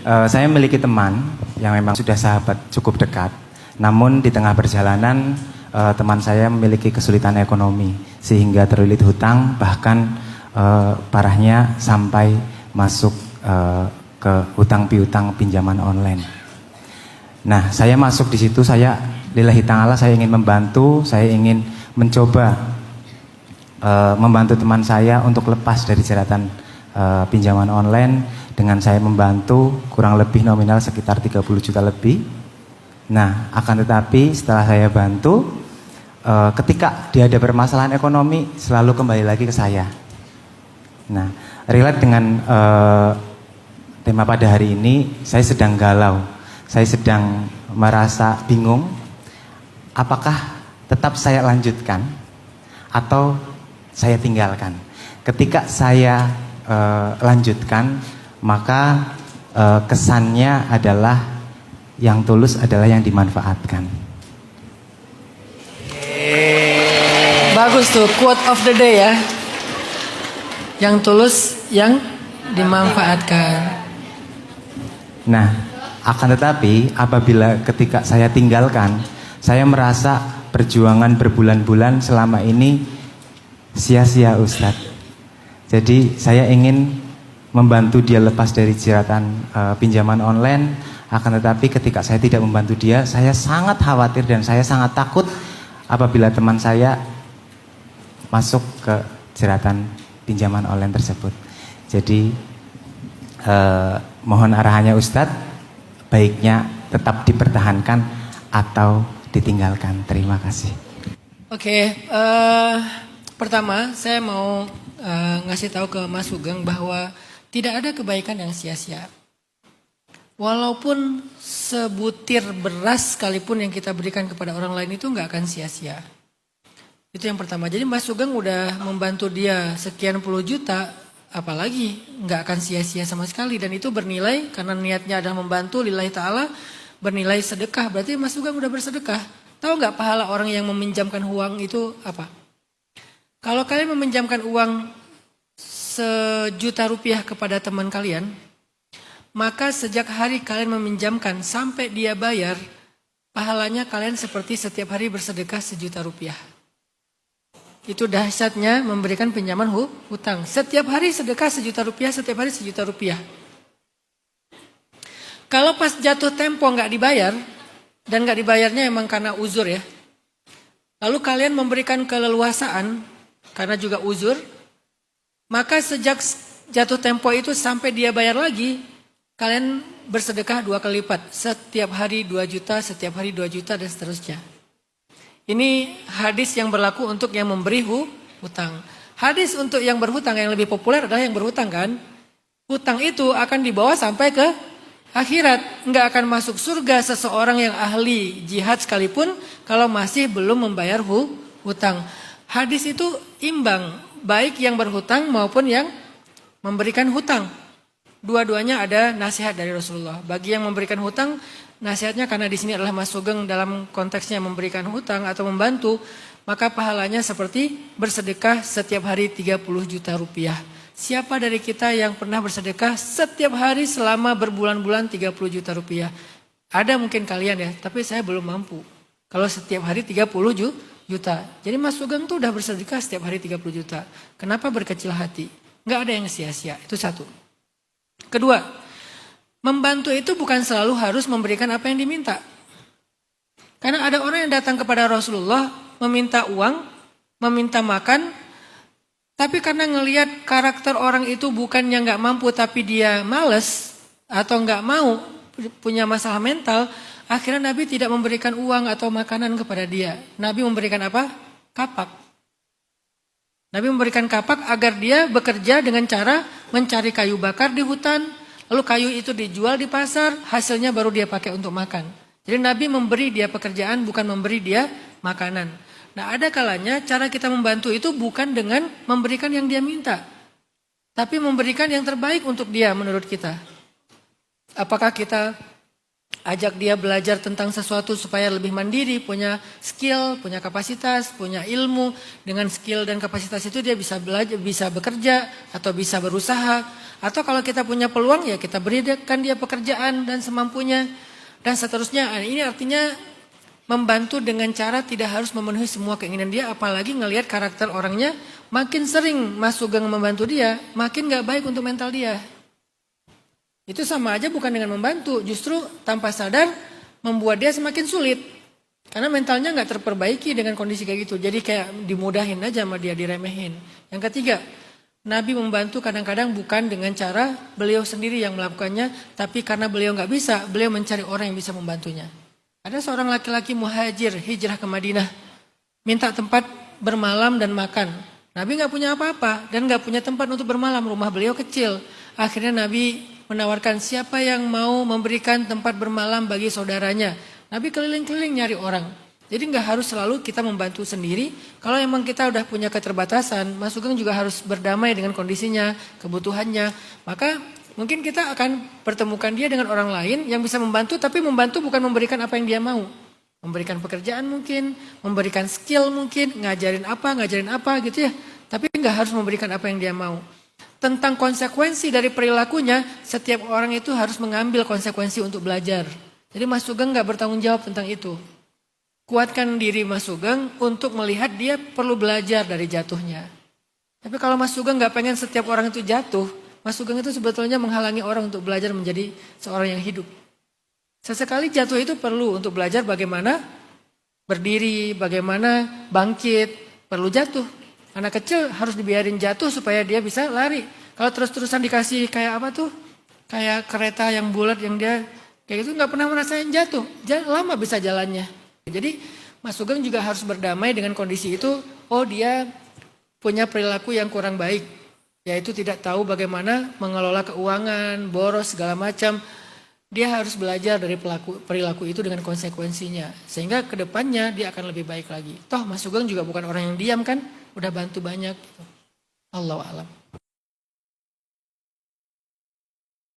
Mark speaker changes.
Speaker 1: Saya memiliki teman yang memang sudah sahabat cukup dekat. Namun di tengah perjalanan teman saya memiliki kesulitan ekonomi sehingga terlilit hutang, bahkan parahnya sampai masuk ke hutang piutang pinjaman online. Nah, saya masuk di situ, saya lillahi ta'ala, saya ingin membantu, saya ingin mencoba membantu teman saya untuk lepas dari jeratan pinjaman online dengan saya membantu kurang lebih nominal sekitar 30 juta lebih. Nah, akan tetapi setelah saya bantu, ketika dia ada permasalahan ekonomi selalu kembali lagi ke saya. Nah, relate dengan tema pada hari ini, saya sedang galau, saya sedang merasa bingung, apakah tetap saya lanjutkan atau saya tinggalkan. Ketika saya lanjutkan, maka kesannya adalah yang tulus adalah yang dimanfaatkan.
Speaker 2: Bagus tuh quote of the day ya. Yang tulus yang dimanfaatkan.
Speaker 1: Nah, akan tetapi apabila ketika saya tinggalkan, saya merasa perjuangan berbulan-bulan selama ini sia-sia, Ustadz. Jadi saya ingin membantu dia lepas dari jeratan pinjaman online. Akan tetapi ketika saya tidak membantu dia, saya sangat khawatir dan saya sangat takut apabila teman saya masuk ke jeratan pinjaman online tersebut. Jadi mohon arahannya Ustadz, baiknya tetap dipertahankan atau ditinggalkan. Terima kasih.
Speaker 2: Oke, pertama saya mau ngasih tahu ke Mas Sugeng bahwa tidak ada kebaikan yang sia-sia. Walaupun sebutir beras sekalipun yang kita berikan kepada orang lain itu nggak akan sia-sia. Itu yang pertama. Jadi Mas Sugeng udah membantu dia sekian puluh juta, apalagi nggak akan sia-sia sama sekali. Dan itu bernilai karena niatnya adalah membantu lillahi ta'ala, bernilai sedekah. Berarti Mas Sugeng udah bersedekah. Tahu nggak pahala orang yang meminjamkan uang itu apa? Kalau kalian meminjamkan uang 1 juta rupiah kepada teman kalian, maka sejak hari kalian meminjamkan sampai dia bayar, pahalanya kalian seperti setiap hari bersedekah 1 juta rupiah. Itu dahsyatnya memberikan pinjaman hutang. Setiap hari sedekah 1 juta rupiah, setiap hari 1 juta rupiah. Kalau pas jatuh tempo nggak dibayar, dan nggak dibayarnya emang karena uzur ya. Lalu kalian memberikan keleluasaan, karena juga uzur, maka sejak jatuh tempo itu sampai dia bayar lagi, kalian bersedekah 2 kali lipat. Setiap hari 2 juta, setiap hari 2 juta dan seterusnya. Ini hadis yang berlaku untuk yang memberi hutang. Hadis untuk yang berhutang yang lebih populer adalah yang berhutang kan. Hutang itu akan dibawa sampai ke akhirat. Nggak akan masuk surga seseorang yang ahli jihad sekalipun kalau masih belum membayar hutang. Hadis itu imbang, baik yang berhutang maupun yang memberikan hutang. Dua-duanya ada nasihat dari Rasulullah. Bagi yang memberikan hutang, nasihatnya karena di sini adalah Mas Sugeng dalam konteksnya memberikan hutang atau membantu, maka pahalanya seperti bersedekah setiap hari 30 juta rupiah. Siapa dari kita yang pernah bersedekah setiap hari selama berbulan-bulan 30 juta rupiah? Ada mungkin kalian ya, tapi saya belum mampu. Kalau setiap hari 30 juta. Jadi Mas Sugeng tuh udah bersedekah setiap hari 30 juta. Kenapa berkecil hati? Nggak ada yang sia-sia, itu satu. Kedua, membantu itu bukan selalu harus memberikan apa yang diminta. Karena ada orang yang datang kepada Rasulullah meminta uang, meminta makan, tapi karena ngelihat karakter orang itu bukannya nggak mampu tapi dia males atau nggak mau, punya masalah mental, akhirnya Nabi tidak memberikan uang atau makanan kepada dia. Nabi memberikan apa? Kapak. Nabi memberikan kapak agar dia bekerja dengan cara mencari kayu bakar di hutan. Lalu kayu itu dijual di pasar, hasilnya baru dia pakai untuk makan. Jadi Nabi memberi dia pekerjaan, bukan memberi dia makanan. Nah, ada kalanya cara kita membantu itu bukan dengan memberikan yang dia minta, tapi memberikan yang terbaik untuk dia menurut kita. Apakah kita ajak dia belajar tentang sesuatu supaya lebih mandiri, punya skill, punya kapasitas, punya ilmu. Dengan skill dan kapasitas itu dia bisa belajar, bisa bekerja atau bisa berusaha. Atau kalau kita punya peluang ya kita berikan dia pekerjaan dan semampunya dan seterusnya. Ini artinya membantu dengan cara tidak harus memenuhi semua keinginan dia, apalagi ngelihat karakter orangnya makin sering Mas Sugeng membantu dia, makin gak baik untuk mental dia. Itu sama aja bukan dengan membantu, justru tanpa sadar membuat dia semakin sulit. Karena mentalnya gak terperbaiki dengan kondisi kayak gitu. Jadi kayak dimudahin aja sama dia, diremehin. Yang ketiga, Nabi membantu kadang-kadang bukan dengan cara beliau sendiri yang melakukannya, tapi karena beliau gak bisa, beliau mencari orang yang bisa membantunya. Ada seorang laki-laki muhajir hijrah ke Madinah, minta tempat bermalam dan makan. Nabi gak punya apa-apa dan gak punya tempat untuk bermalam, rumah beliau kecil. Akhirnya Nabi menawarkan siapa yang mau memberikan tempat bermalam bagi saudaranya. Nabi keliling-keliling nyari orang. Jadi nggak harus selalu kita membantu sendiri. Kalau emang kita udah punya keterbatasan, Mas Sugeng juga harus berdamai dengan kondisinya, kebutuhannya. Maka mungkin kita akan pertemukan dia dengan orang lain yang bisa membantu, tapi membantu bukan memberikan apa yang dia mau. Memberikan pekerjaan mungkin, memberikan skill mungkin, ngajarin apa gitu ya. Tapi nggak harus memberikan apa yang dia mau. Tentang konsekuensi dari perilakunya, setiap orang itu harus mengambil konsekuensi untuk belajar. Jadi Mas Sugeng gak bertanggung jawab tentang itu. Kuatkan diri Mas Sugeng untuk melihat dia perlu belajar dari jatuhnya. Tapi kalau Mas Sugeng gak pengen setiap orang itu jatuh, Mas Sugeng itu sebetulnya menghalangi orang untuk belajar menjadi seorang yang hidup. Sesekali jatuh itu perlu untuk belajar bagaimana berdiri, bagaimana bangkit, perlu jatuh. Anak kecil harus dibiarin jatuh supaya dia bisa lari. Kalau terus-terusan dikasih kayak apa tuh? Kayak kereta yang bulat yang dia kayak gitu nggak pernah merasain jatuh. Lama bisa jalannya. Jadi Mas Sugeng juga harus berdamai dengan kondisi itu. Oh dia punya perilaku yang kurang baik. Yaitu tidak tahu bagaimana mengelola keuangan, boros segala macam. Dia harus belajar dari perilaku itu dengan konsekuensinya. Sehingga kedepannya dia akan lebih baik lagi. Toh Mas Sugeng juga bukan orang yang diam kan. Udah bantu banyak. Allahu a'lam.